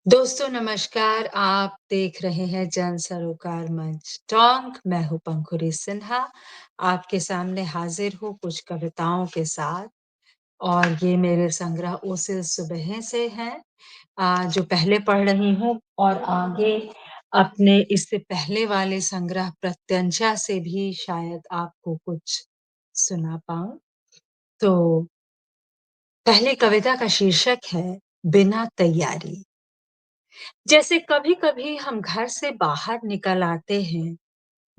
दोस्तों नमस्कार, आप देख रहे हैं जन सरोकार मंच टॉन्क। मैं हूँ पंखुरी सिन्हा, आपके सामने हाजिर हूँ कुछ कविताओं के साथ। और ये मेरे संग्रह ओसिल सुबह से हैं, जो पहले पढ़ रही हूँ और आगे अपने इससे पहले वाले संग्रह प्रत्यंचा से भी शायद आपको कुछ सुना पाऊँ। तो पहली कविता का शीर्षक है बिना तैयारी। जैसे कभी-कभी हम घर से बाहर निकल आते हैं,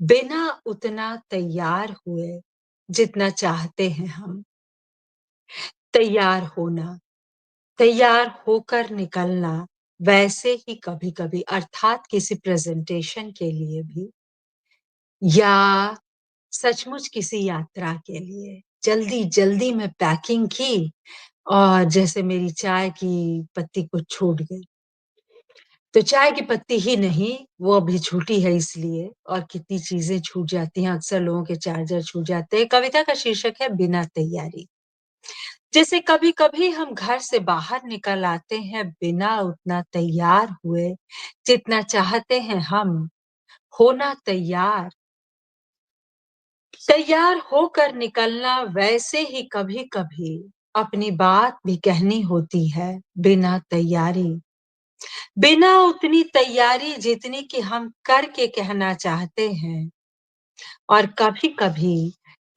बिना उतना तैयार हुए जितना चाहते हैं हम। तैयार होना, तैयार होकर निकलना, वैसे ही कभी-कभी अर्थात किसी प्रेज़ेंटेशन के लिए भी या सचमुच किसी यात्रा के लिए। जल्दी-जल्दी में पैकिंग की और जैसे मेरी चाय की पत्ती कुछ छूट गई। तो चाय की पत्ती ही नहीं, वो अभी छूटी है इसलिए और कितनी चीज़ें छूट जाती हैं, अक्सर लोगों के चार्जर छूट जाते हैं। कविता का शीर्षक है बिना तैयारी। जैसे कभी-कभी हम घर से बाहर निकल आते हैं बिना उतना तैयार हुए, जितना चाहते हैं हम, होना तैयार। तैयार होकर निकलना वैसे ही कभी-कभी अपनी बात भी कहनी होती है, बिना तैयारी। बिना उतनी तैयारी जितनी कि हम करके कहना चाहते हैं और कभी-कभी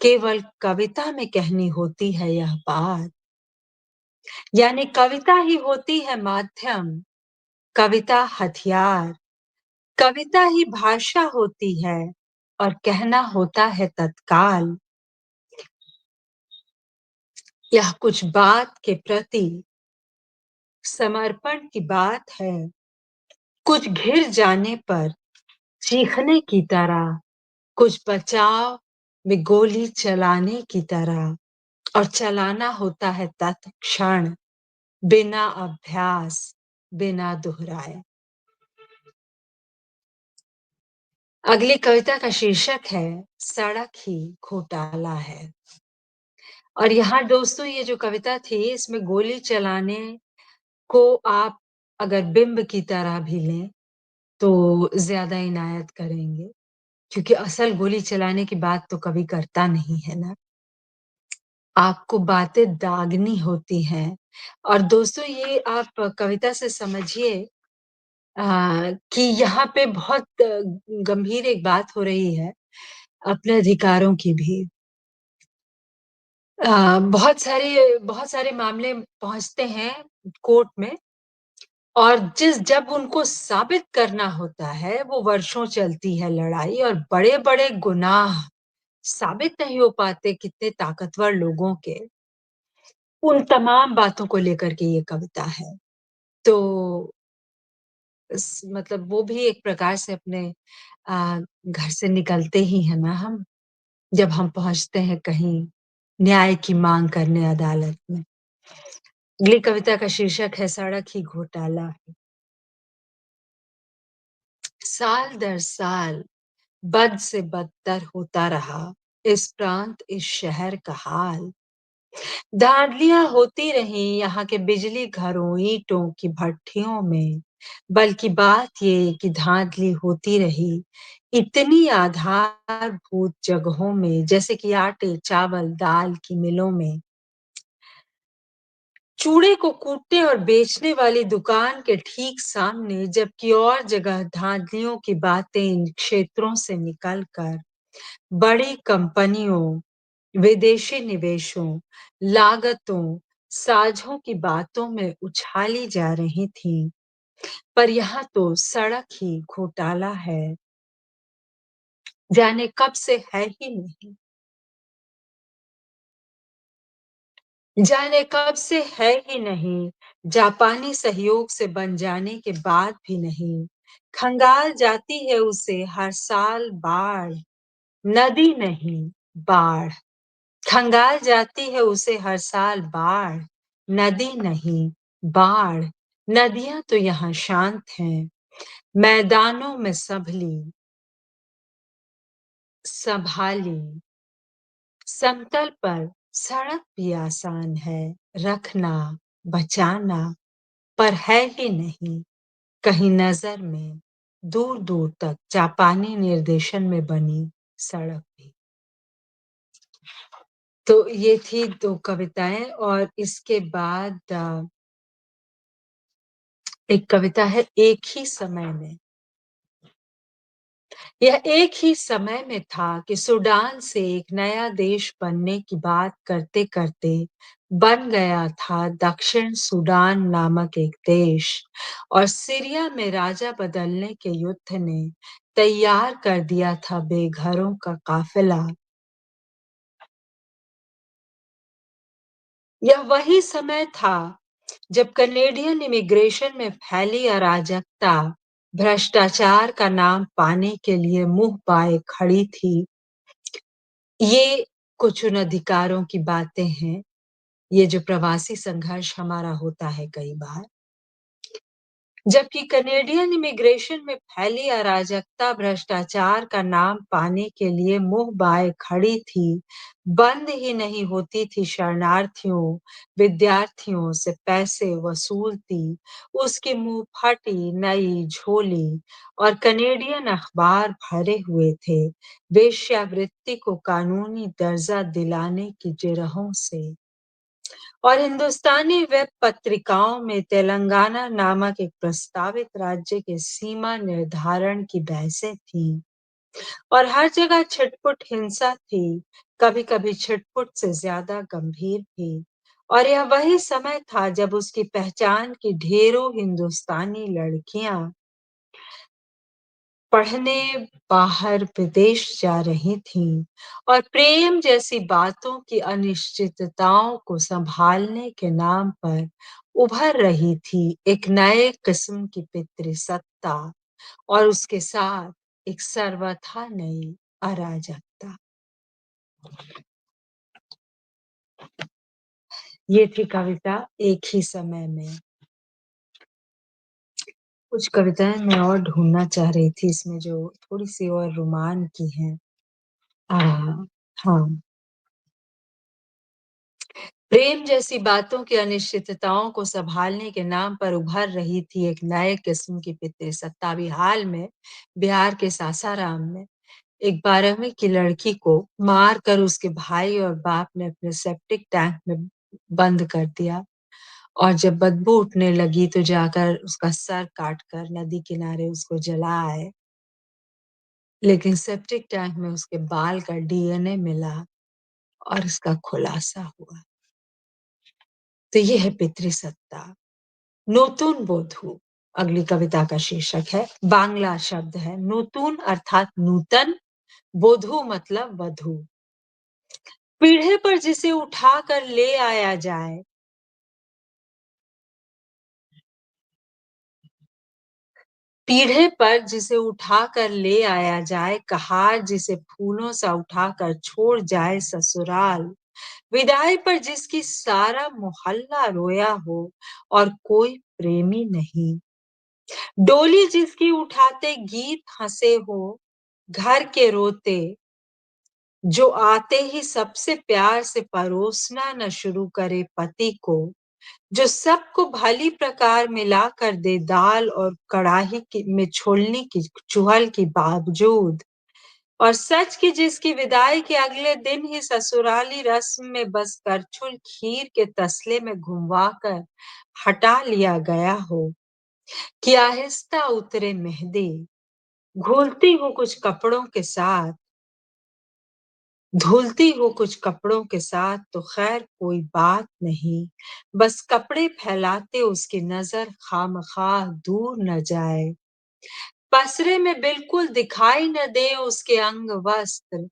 केवल कविता में कहनी होती है यह बात। यानी कविता ही होती है माध्यम, कविता हथियार, कविता ही भाषा होती है और कहना होता है तत्काल। यह कुछ बात के प्रति समर्पण की बात है, कुछ घिर जाने पर चीखने की तरह, कुछ बचाव में गोली चलाने की तरह और चलाना होता है तत्क्षण, बिना अभ्यास, बिना दोहराए। अगली कविता का शीर्षक है सड़क ही घोटाला है। और यहाँ दोस्तों ये जो कविता थी इसमें गोली चलाने को आप अगर बिंब की तरह भी लें, तो ज़्यादा इनायत करेंगे, क्योंकि असल गोली चलाने की बात तो कभी करता नहीं है ना। आपको बातें दागनी होती हैं और दोस्तों ये आप कविता से समझिए कि यहाँ पे बहुत गंभीर एक बात हो रही है, अपने अधिकारों की भी। बहुत सारे मामले पहुँचते हैं कोर्ट में और जब उनको साबित करना होता है, वो वर्षों चलती है लड़ाई और बड़े-बड़े गुनाह साबित नहीं हो पाते कितने ताकतवर लोगों के। उन तमाम बातों को लेकर के ये कविता है। तो मतलब वो भी एक प्रकार से अपने घर से निकलते ही हैं ना हम, जब हम पहुँचते हैं कहीं न्याय की माँग करने अदालत में। अगली कविता का शीर्षक है सड़क ही घोटाला है। साल दर साल बद से बदतर होता रहा इस प्रांत, इस शहर का हाल। धांधलियाँ होती रहीं यहाँ के बिजली घरों, ईंटों की भट्ठियों में, बल्कि बात ये कि धांधली होती रही इतनी आधारभूत जगहों में, जैसे कि आटे, चावल, दाल की मिलों में। चूड़े को कूटने और बेचने वाली दुकान के ठीक सामने, जबकि और जगह धांधलियों की बातें इन क्षेत्रों से निकलकर बड़ी कंपनियों, विदेशी निवेशों, लागतों, साझों की बातों में उछाली जा रही थीं, पर यहाँ तो सड़क ही घोटाला है, जाने कब से है ही नहीं, जाने कब से है ही नहीं, जापानी सहयोग से बन जाने के बाद भी नहीं, खंगाल जाती है उसे हर साल बाढ़, नदी नहीं, बाढ़। खंगाल जाती है उसे हर साल बाढ़, नदी नहीं, बाढ़। नदियाँ तो यहाँ शांत हैं, मैदानों में संभाली, समतल पर सड़क भी आसान है, रखना, बचाना, पर है ही नहीं। कहीं नज़र में, दूर-दूर तक जापानी निर्देशन में बनी सड़क भी। तो ये थी 2 कविताएँ और इसके बाद एक कविता है एक ही समय में। यह एक ही समय में था कि सूडान से एक नया देश बनने की बात करते-करते बन गया था दक्षिण सूडान नामक एक देश और सीरिया में राजा बदलने के युद्ध ने तैयार कर दिया था बेघरों का काफ़िला। यह वही समय था जब कनेडियन इमिग्रेशन में फैली अराजकता भ्रष्टाचार का नाम पाने के लिए मुँह बाए खड़ी थी। ये कुछ उन अधिकारों की बातें हैं, ये जो प्रवासी संघर्ष हमारा होता है कई बार। जबकि कनेडियन इमिग्रेशन में फैली अराजकता भ्रष्टाचार का नाम पाने के लिए मुँह बाए खड़ी थी, बंद ही नहीं होती थी शरणार्थियों, विद्यार्थियों से पैसे वसूलती, उसकी मुँहफटी नई झोली और कनेडियन अखबार भरे हुए थे, वेश्यावृत्ति को कानूनी दर्जा दिलाने की जिरहों से। और हिंदुस्तानी वेब पत्रिकाओं में तेलंगाना नामक एक प्रस्तावित राज्य के सीमा निर्धारण की बहसें थीं और हर जगह छिटपुट हिंसा थी, कभी-कभी छिटपुट से ज़्यादा गंभीर भी। और यह वही समय था जब उसकी पहचान की ढेरों हिंदुस्तानी लड़कियां पढ़ने बाहर विदेश जा रही थीं और प्रेम जैसी बातों की अनिश्चितताओं को सँभालने के नाम पर उभर रही थी एक नए किस्म की पितृसत्ता और उसके साथ एक सर्वथा नई अराजकता। ये थी कविता एक ही समय में। कुछ कविताएँ मैं और ढूँढना चाह रही थी इसमें जो थोड़ी-सी और रोमान की हैं। अ, हाँ। प्रेम जैसी बातों की अनिश्चितताओं को सँभालने के नाम पर उभर रही थी एक नए किस्म की पितृसत्ता। अभी हाल में बिहार के सासाराम में एक 12वीं की लड़की को मार कर उसके भाई और बाप ने अपने सेप्टिक टैंक में बंद कर दिया और जब बदबू उठने लगी तो जाकर उसका सर काट कर नदी किनारे उसको जला आए। लेकिन सेप्टिक टैंक में उसके बाल का डीएनए मिला और इसका खुलासा हुआ। तो ये है पितृसत्ता। नूतन बोधू अगली कविता का शीर्षक है। बांग्ला शब्द है नूतन अर्थात नूतन, बोधू मतलब वधू। पीढ़े पर जिसे उठा कर ले आया जाए, पीढ़े पर जिसे उठाकर ले आया जाए, कहार जिसे फूलों सा उठाकर छोड़ जाए ससुराल, विदाई पर जिसकी सारा मोहल्ला रोया हो और कोई प्रेमी नहीं, डोली जिसकी उठाते गीत हंसे हो, घर के रोते जो आते ही सबसे प्यार से परोसना न शुरू करे पति को, जो सबको भली प्रकार मिलाकर दे दाल और कड़ाही की में छोलने की चुहल की बावजूद, और सच की जिसकी विदाई के अगले दिन ही ससुराली रस्म में बस करछुल खीर के तसले में घुमवाकर हटा लिया गया हो कि आहिस्ता उतरे मेहंदी, घुलती हूँ कुछ कपड़ों के साथ, धुलती हूँ कुछ कपड़ों के साथ तो खैर कोई बात नहीं, बस कपड़े फैलाते उसकी नज़र खामख़ा दूर न जाए। पसरे में बिल्कुल दिखाई न दे उसके अंग वस्त्र,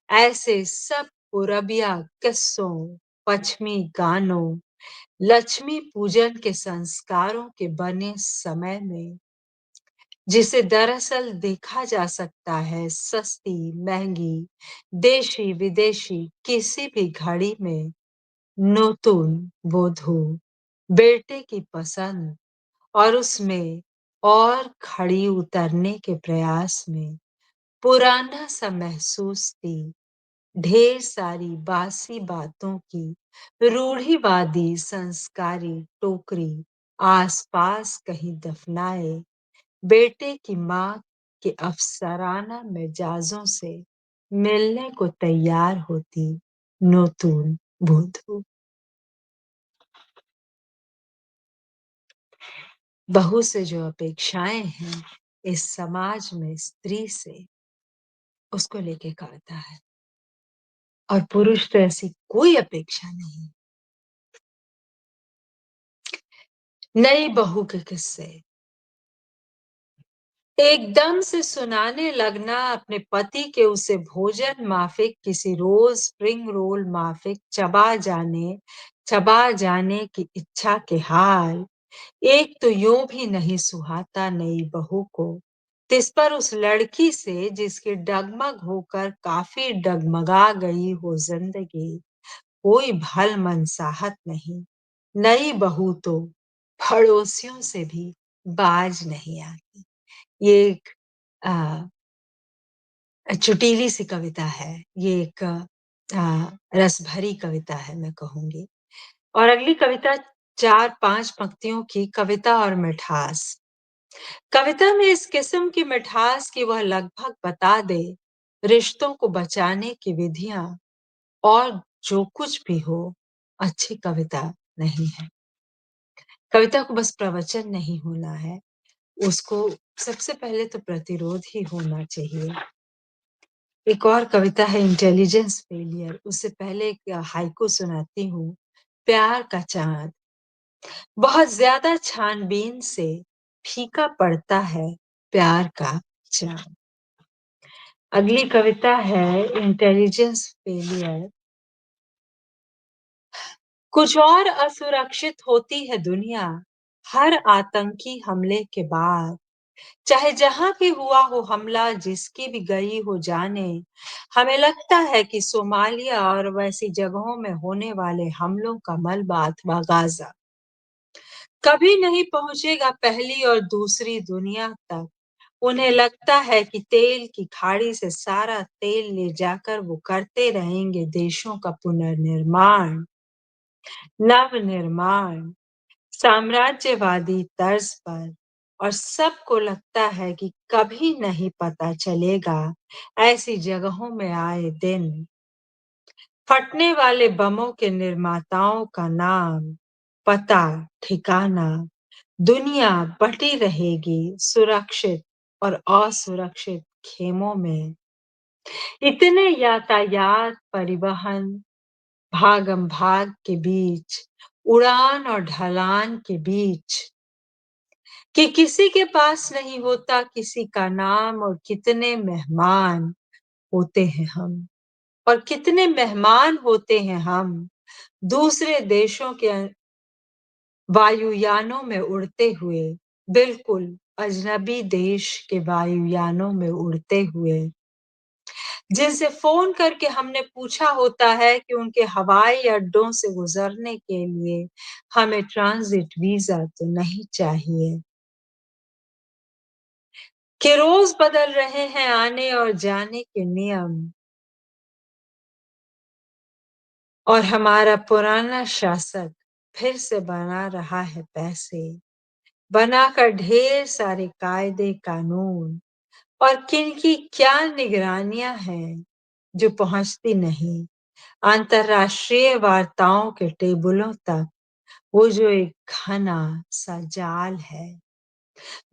ऐसे सब पुरबिया किस्सों, पश्चिमी गानों, लक्ष्मी पूजन के संस्कारों के बने समय में, जिसे दरअसल देखा जा सकता है सस्ती, महँगी, देशी-विदेशी किसी भी घड़ी में, नूतन वधू, बेटे की पसंद और उसमें और खड़ी उतरने के प्रयास में, पुराना-सा महसूस थी, ढेर सारी बासी बातों की, रूढ़िवादी संस्कारी टोकरी, आस-पास कहीं दफ़नाए बेटे की माँ के अफ़साराना मिज़ाजों से मिलने को तैयार होती नूतन बुद्धू। बहू से जो अपेक्षाएँ हैं इस समाज में स्त्री से, उसको लेके कविता है और पुरुष तो ऐसी कोई अपेक्षा नहीं। नई बहू के किस्से एकदम से सुनाने लगना अपने पति के उसे भोजन माफिक किसी रोज स्प्रिंग रोल माफिक चबा जाने की इच्छा के हाल एक तो यूं भी नहीं सुहाता नई बहू को तिस पर उस लड़की से जिसकी डगमग होकर काफी डगमगा गई हो जिंदगी कोई भल मनसाहत नहीं नई बहू तो पड़ोसियों से भी बाज नहीं आती ये एक अ, चुटीली सी कविता है। ये एक रस भरी कविता है मैं कहूँगी। और अगली कविता 4-5 पंक्तियों की कविता और मिठास। कविता में इस किस्म की मिठास कि वह लगभग बता दे रिश्तों को बचाने की विधियाँ और जो कुछ भी हो, अच्छी कविता नहीं है। कविता को बस प्रवचन नहीं होना है, उसको सबसे पहले तो प्रतिरोध ही होना चाहिए। एक और कविता है इंटेलिजेंस फेलियर उससे पहले एक हाइकू सुनाती हूँ। प्यार का चाँद बहुत ज़्यादा छानबीन से फीका पड़ता है प्यार का चाँद। अगली कविता है इंटेलिजेंस फेलियर कुछ और असुरक्षित होती है दुनिया हर आतंकी हमले के बाद चाहे जहाँ भी हुआ हो हमला, जिसकी भी गई हो जाने, हमें लगता है कि सोमालिया और वैसी जगहों में होने वाले हमलों का मलबा अथवा गाज़ा कभी नहीं पहुँचेगा पहली और दूसरी दुनिया तक। उन्हें लगता है कि तेल की खाड़ी से सारा तेल ले जाकर वो करते रहेंगे देशों का पुनर्निर्माण, नवनिर्माण। साम्राज्यवादी तर्ज पर और सबको लगता है कि कभी नहीं पता चलेगा ऐसी जगहों में आए दिन फटने वाले बमों के निर्माताओं का नाम पता ठिकाना दुनिया बटी रहेगी सुरक्षित और असुरक्षित खेमों में इतने यातायात परिवहन भागम भाग के बीच उड़ान और ढलान के बीच कि किसी के पास नहीं होता किसी का नाम और कितने मेहमान होते हैं हम और कितने मेहमान होते हैं हम दूसरे देशों के वायुयानों में उड़ते हुए बिल्कुल अजनबी देश के वायुयानों में उड़ते हुए जिनसे फोन करके हमने पूछा होता है कि उनके हवाई अड्डों से गुजरने के लिए हमें ट्रांजिट वीजा तो नहीं चाहिए कि रोज बदल रहे हैं आने और जाने के नियम और हमारा पुराना शासक फिर से बना रहा है पैसे बनाकर ढेर सारे कायदे कानून और किनकी क्या निगरानियां हैं जो पहुंचती नहीं अंतर्राष्ट्रीय वार्ताओं के टेबलों तक वो जो एक घना सा जाल है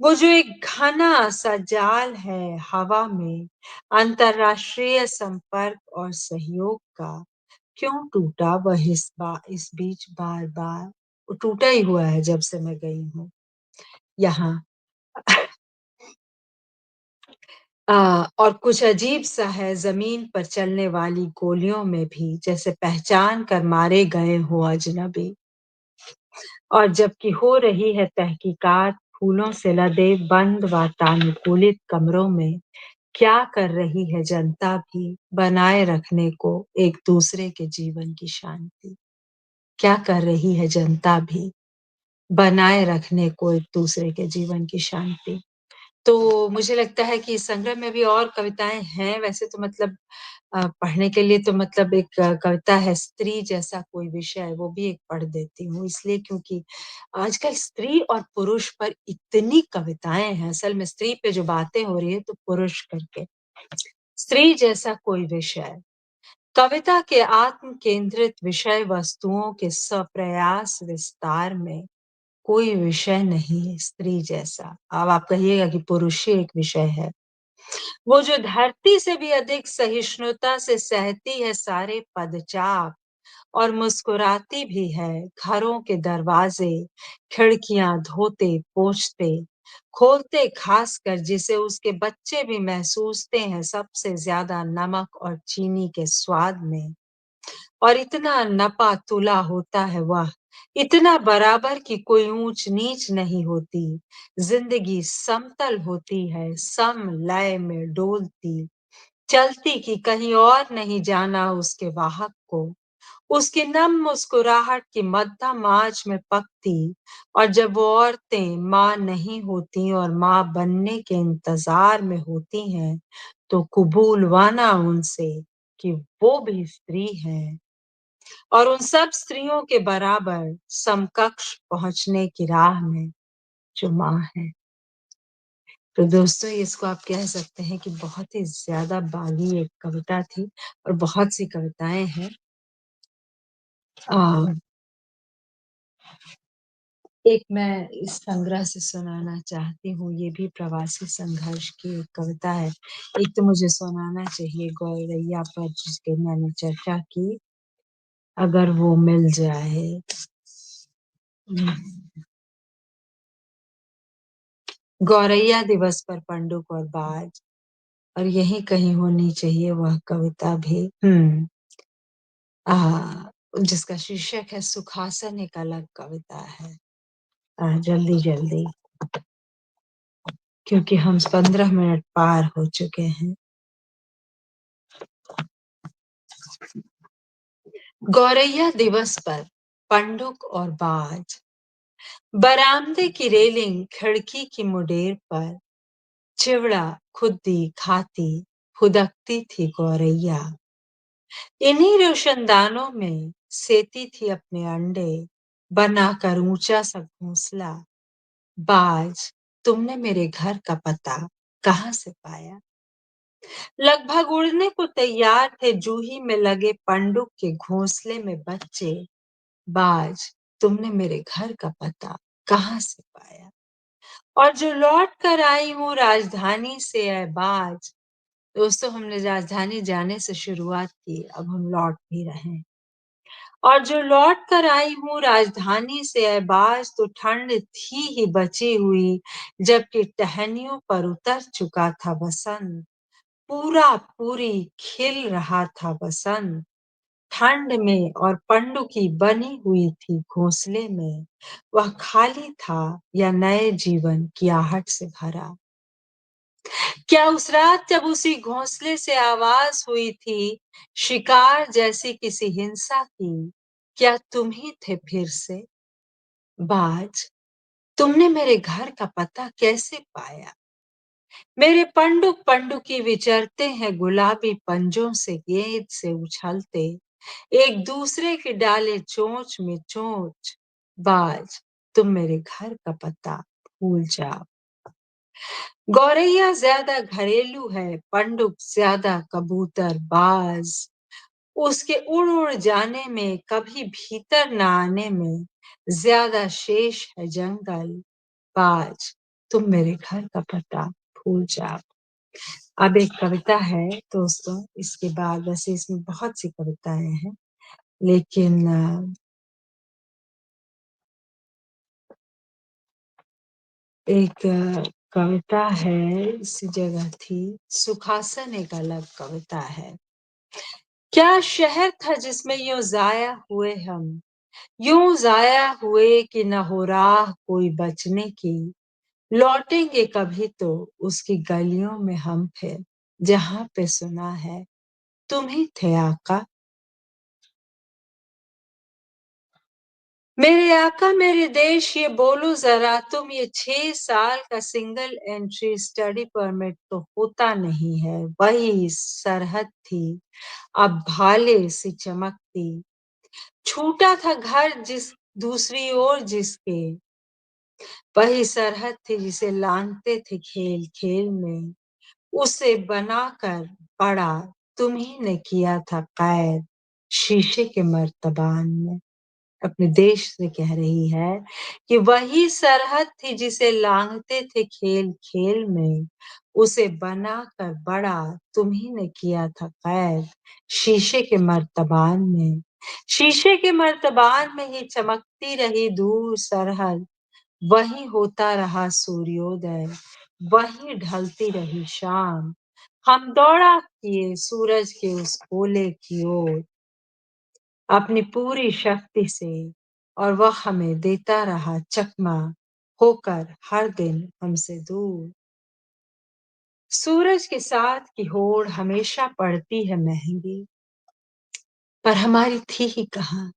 वो जो एक घना सा जाल है हवा में अंतर्राष्ट्रीय संपर्क और सहयोग का क्यों टूटा वह इस बीच बार बार वो टूटा ही हुआ है जब से मैं गई हूँ यहाँ और कुछ अजीब सा है जमीन पर चलने वाली गोलियों में भी जैसे पहचान कर मारे गए हो अजनबी और जबकि हो रही है तहकीकात फूलों से लदे बंद वातानुकूलित कमरों में क्या कर रही है जनता भी बनाए रखने को एक दूसरे के जीवन की शांति क्या कर रही है जनता भी बनाए रखने को एक दूसरे के जीवन की शांति तो मुझे लगता है कि इस संग्रह में भी और कविताएं हैं वैसे तो मतलब पढ़ने के लिए तो मतलब एक कविता है स्त्री जैसा कोई विषय, वो भी एक पढ़ देती हूँ इसलिए क्योंकि आजकल स्त्री और पुरुष पर इतनी कविताएँ हैं, असल में स्त्री पे जो बातें हो रही है तो पुरुष करके। स्त्री जैसा कोई विषय, कविता के आत्म केंद्रित विषय वस्तुओं के सप्रयास विस्तार में कोई विषय नहीं है स्त्री जैसा। अब आप कहिएगा कि पुरुष ही एक विषय है। वो जो धरती से भी अधिक सहिष्णुता से सहती है सारे पदचाप और मुस्कुराती भी है घरों के दरवाजे, खिड़कियां धोते, पोंछते, खोलते खासकर जिसे उसके बच्चे भी महसूसते हैं सबसे ज्यादा नमक और चीनी के स्वाद में। और इतना नपा-तुला होता है वह, इतना बराबर कि कोई ऊंच-नीच नहीं होती। जिंदगी समतल होती है, समलय में डोलती, चलती कि कहीं और नहीं जाना उसके वाहक को। उसकी नम मुस्कुराहट की मध्यम आँच में पकती और जब वो औरतें माँ नहीं होती और माँ बनने के इंतज़ार में होती हैं, तो कुबूलवाना उनसे कि वो भी स्त्री हैं। और उन सब स्त्रियों के बराबर समकक्ष पहुँचने की राह में जो माँ है। तो दोस्तों इसको आप कह सकते हैं कि बहुत ही ज़्यादा बागी एक कविता थी और बहुत सी कविताएँ हैं। अ, एक मैं इस संग्रह से सुनाना चाहती हूँ, ये भी प्रवासी संघर्ष की एक कविता है। एक तो मुझे सुनाना चाहिए गौरैया पर जिसकी मैंने चर्चा की, अगर वो मिल जाए। हुँ। गौरैया दिवस पर पंडुक और बाज और यहीं कहीं होनी चाहिए वह कविता भी। जिसका शीर्षक है सुखासन एक अलग कविता है। जल्दी-जल्दी क्योंकि हम 15 मिनट पार हो चुके हैं। गौरैया दिवस पर पंडुक और बाज, बरामदे की रेलिंग खिड़की की मुडेर पर चिवड़ा खुद्दी खाती फुदकती थी गौरैया। इन्हीं रोशनदानों में सेती थी अपने अंडे बनाकर ऊंचा सा घोंसला। बाज, तुमने मेरे घर का पता कहाँ से पाया? लगभग उड़ने को तैयार थे जूही में लगे पंडुक के घोंसले में बच्चे। बाज, तुमने मेरे घर का पता कहाँ से पाया? और जो लौट कर आई हूँ राजधानी से ऐ बाज। दोस्तों हमने राजधानी जाने से शुरुआत की, अब हम लौट भी रहे हैं। और जो लौट कर आई हूँ राजधानी से ऐ बाज तो ठंड थी ही बची हुई, जबकि टहनियों पर उतर चुका था बसंत। पूरा-पूरी खिल रहा था बसंत। ठंड में और पंडुकी बनी हुई थी घोंसले में। वह खाली था या नए जीवन की आहट से भरा। क्या उस रात जब उसी घोंसले से आवाज हुई थी, शिकार जैसी किसी हिंसा की, क्या तुम ही थे फिर से? बाज, तुमने मेरे घर का पता कैसे पाया? मेरे पंडुक पंडुकी विचरते हैं गुलाबी पंजों से गेंद से उछलते, एक दूसरे के डाले चोंच में चोंच। बाज, तुम मेरे घर का पता भूल जाओ। गौरैया ज्यादा घरेलू है, पंडुक ज्यादा कबूतरबाज। उसके उड़ उड़ जाने में, कभी भीतर न आने में ज्यादा शेष है जंगल। बाज, तुम मेरे घर का पता भूल जाओ। अब एक कविता है दोस्तों, इसके बाद वैसे इसमें बहुत सी कविताएँ हैं, लेकिन एक कविता है इसी जगह थी, सुखासन एक अलग कविता है। क्या शहर था जिसमें यूँ ज़ाया हुए हम, यूँ ज़ाया हुए कि न हो राह कोई बचने की, लौटेंगे कभी तो उसकी गलियों में हम फिर, जहाँ पे सुना है तुम ही थे आका। मेरे आका मेरे देश ये बोलो ज़रा तुम ये 6 साल का सिंगल एंट्री स्टडी परमिट तो होता नहीं है, वही सरहद थी, अब भाले सी चमकती। छूटा था घर जिस दूसरी ओर जिसके, वही सरहद थी जिसे लांघते थे खेल-खेल में। उसे बनाकर पड़ा तुम्ही ने किया था कैद, शीशे के मर्तबान में। अपने देश से कह रही है कि वही सरहद थी जिसे लांघते थे खेल-खेल में, उसे बनाकर बड़ा तुम्ही ने किया था कैद, शीशे के मर्तबान में। शीशे के मर्तबान में ही चमकती रही दूर सरहद, वहीं होता रहा सूर्योदय, वहीं ढलती रही शाम। हम दौड़ा किए सूरज के उस गोले की ओर अपनी पूरी शक्ति से और वह हमें देता रहा चकमा होकर हर दिन हमसे दूर। सूरज के साथ की होड़ हमेशा पड़ती है महंगी, पर हमारी थी ही कहाँ।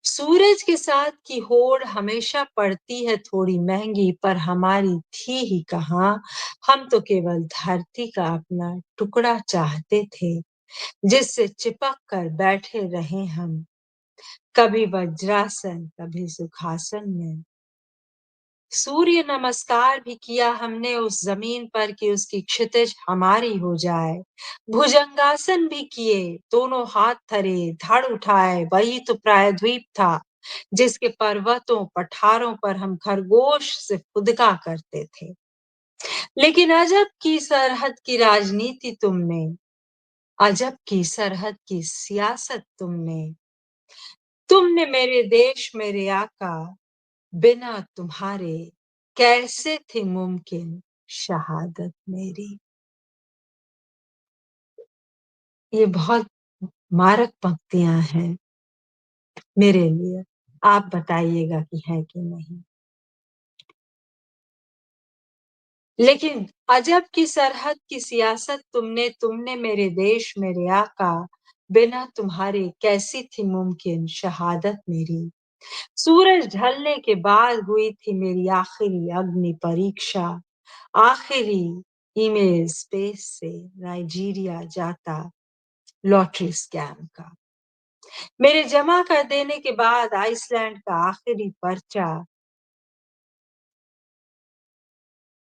सूरज के साथ की होड़ हमेशा पड़ती है थोड़ी महंगी, पर हमारी थी ही कहाँ। हम तो केवल धरती का अपना टुकड़ा चाहते थे, जिससे चिपक कर बैठे रहें हम, कभी वज्रासन, कभी सुखासन में। सूर्य नमस्कार भी किया हमने उस ज़मीन पर कि उसकी क्षितिज हमारी हो जाए। भुजंगासन भी किए, दोनों हाथ धरे, धड़ उठाए, वही तो प्रायद्वीप था, जिसके पर्वतों, पठारों पर हम खरगोश से फुदका करते थे। लेकिन अजब की सरहद की राजनीति तुमने, अजब की सरहद की सियासत तुमने। तुमने मेरे देश, मेरे आका, बिना तुम्हारे कैसे थी मुमकिन शहादत मेरी। ये बहुत मारक पंक्तियाँ हैं मेरे लिए। आप बताइएगा कि है कि नहीं? लेकिन अजब की सरहद की सियासत तुमने, तुमने मेरे देश, मेरे आका, बिना तुम्हारे कैसी थी मुमकिन शहादत मेरी। सूरज ढलने के बाद हुई थी मेरी आखिरी अग्नि परीक्षा। आखिरी ईमेल स्पेस से नाइजीरिया जाता लॉटरी स्कैम का। मेरे जमा कर देने के बाद आइसलैंड का आखिरी पर्चा,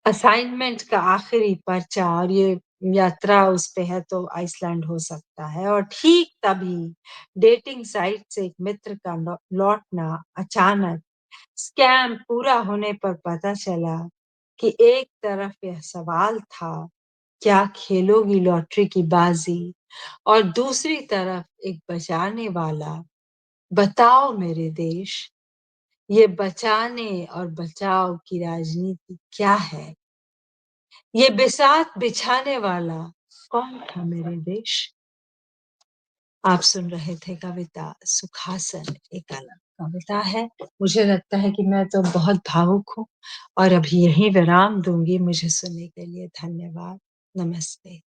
असाइनमेंट का आखिरी पर्चा और ये यात्रा उस पे है तो आइसलैंड हो सकता है। और ठीक तभी डेटिंग साइट से एक मित्र का लौटना अचानक स्कैम पूरा होने पर पता चला कि एक तरफ यह सवाल था, क्या खेलोगी लॉटरी की बाजी? और दूसरी तरफ एक बचाने वाला, बताओ मेरे देश, ये बचाने और बचाव की राजनीति क्या है? ये बिसात बिछाने वाला कौन था मेरे देश? आप सुन रहे थे कविता सुखासन, एक अलग कविता है। मुझे लगता है कि मैं तो बहुत भावुक हूँ और अभी यहीं विराम दूँगी। मुझे सुनने के लिए धन्यवाद। नमस्ते।